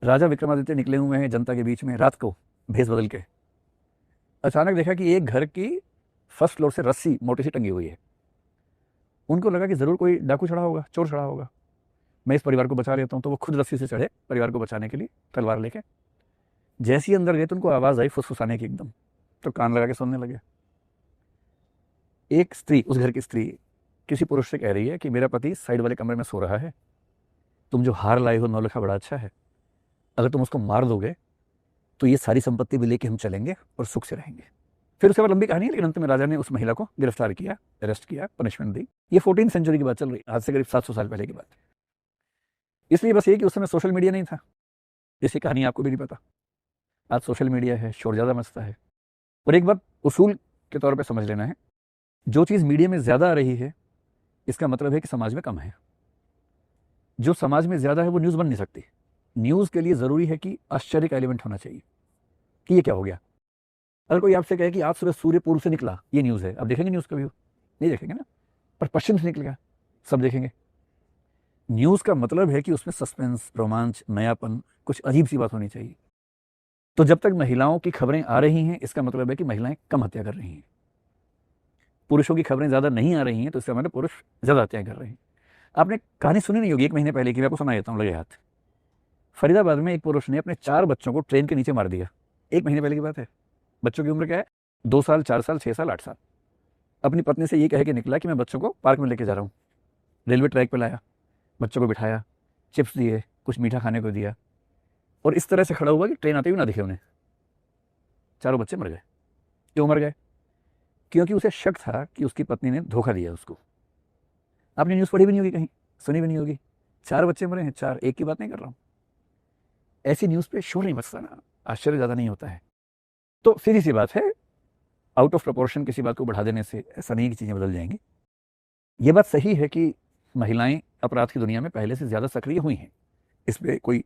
राजा विक्रमादित्य निकले हुए हैं जनता के बीच में रात को भेष बदल के। अचानक देखा कि एक घर की फर्स्ट फ्लोर से रस्सी मोटी सी टंगी हुई है। उनको लगा कि ज़रूर कोई डाकू चढ़ा होगा, चोर चढ़ा होगा, मैं इस परिवार को बचा लेता हूँ। तो वो खुद रस्सी से चढ़े परिवार को बचाने के लिए तलवार लेके। जैसे ही अंदर गए तो उनको आवाज़ आई फुसफुसाने की एकदम, तो कान लगा के सुनने लगे। एक स्त्री, उस घर की स्त्री किसी पुरुष से कह रही है कि मेरा पति साइड वाले कमरे में सो रहा है, तुम जो हार लाए हो नौलखा बड़ा अच्छा है, अगर तुम उसको मार दोगे तो ये सारी संपत्ति भी लेके हम चलेंगे और सुख से रहेंगे। फिर उसके बाद लंबी कहानी है, लेकिन अंत में राजा ने उस महिला को गिरफ्तार किया, अरेस्ट किया, पनिशमेंट दी। ये 14वीं सेंचुरी की बात चल रही है, आज से करीब 700 साल पहले की बात। इसलिए बस ये कि उस समय सोशल मीडिया नहीं था, जैसी कहानी आपको भी नहीं पता। आज सोशल मीडिया है, शोर ज़्यादा मचता है। और एक बात उसूल के तौर पे समझ लेना है, जो चीज़ मीडिया में ज़्यादा आ रही है इसका मतलब है कि समाज में कम है। जो समाज में ज़्यादा है वो न्यूज़ बन नहीं सकती। न्यूज़ के लिए ज़रूरी है कि आश्चर्य का एलिमेंट होना चाहिए कि ये क्या हो गया। अगर कोई आपसे कहे कि आज सुबह सूर्य पूर्व से निकला, ये न्यूज़ है, अब देखेंगे न्यूज़ कभी? नहीं देखेंगे ना। पर पश्चिम से निकल गया, सब देखेंगे। न्यूज़ का मतलब है कि उसमें सस्पेंस, रोमांच, नयापन, कुछ अजीब सी बात होनी चाहिए। तो जब तक महिलाओं की खबरें आ रही हैं इसका मतलब है कि महिलाएं कम हत्या कर रही हैं। पुरुषों की खबरें ज़्यादा नहीं आ रही हैं तो इसका मतलब पुरुष ज़्यादा हत्याएं कर रहे हैं। आपने कहानी सुनी नहीं होगी, 1 महीने पहले की, मैं आपको सुना देता हूँ लगे हाथ। फरीदाबाद में एक पुरुष ने अपने 4 बच्चों को ट्रेन के नीचे मार दिया। 1 महीने पहले की बात है। बच्चों की उम्र क्या है? 2 साल, 4 साल, 6 साल, 8 साल। अपनी पत्नी से ये कह के निकला कि मैं बच्चों को पार्क में लेके जा रहा हूँ। रेलवे ट्रैक पे लाया, बच्चों को बिठाया, चिप्स दिए, कुछ मीठा खाने को दिया, और इस तरह से खड़ा हुआ कि ट्रेन आते हुए ना दिखे उन्हें। चारों बच्चे मर गए। क्यों मर गए? क्योंकि उसे शक था कि उसकी पत्नी ने धोखा दिया उसको। आपने न्यूज़ पढ़ी भी नहीं होगी, कहीं सुनी भी नहीं होगी। 4 बच्चे मरे हैं, 4, एक की बात नहीं कर रहा हूँ। ऐसी न्यूज़ पे शोर नहीं मचता ना, आश्चर्य ज़्यादा नहीं होता है। तो सीधी सी बात है, आउट ऑफ प्रोपोर्शन किसी बात को बढ़ा देने से ऐसा नहीं है कि चीज़ें बदल जाएंगी। ये बात सही है कि महिलाएं अपराध की दुनिया में पहले से ज़्यादा सक्रिय हुई हैं, इस पर कोई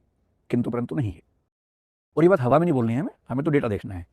किंतु परंतु नहीं है। और ये बात हवा में नहीं बोलनी है हमें तो डेटा देखना है।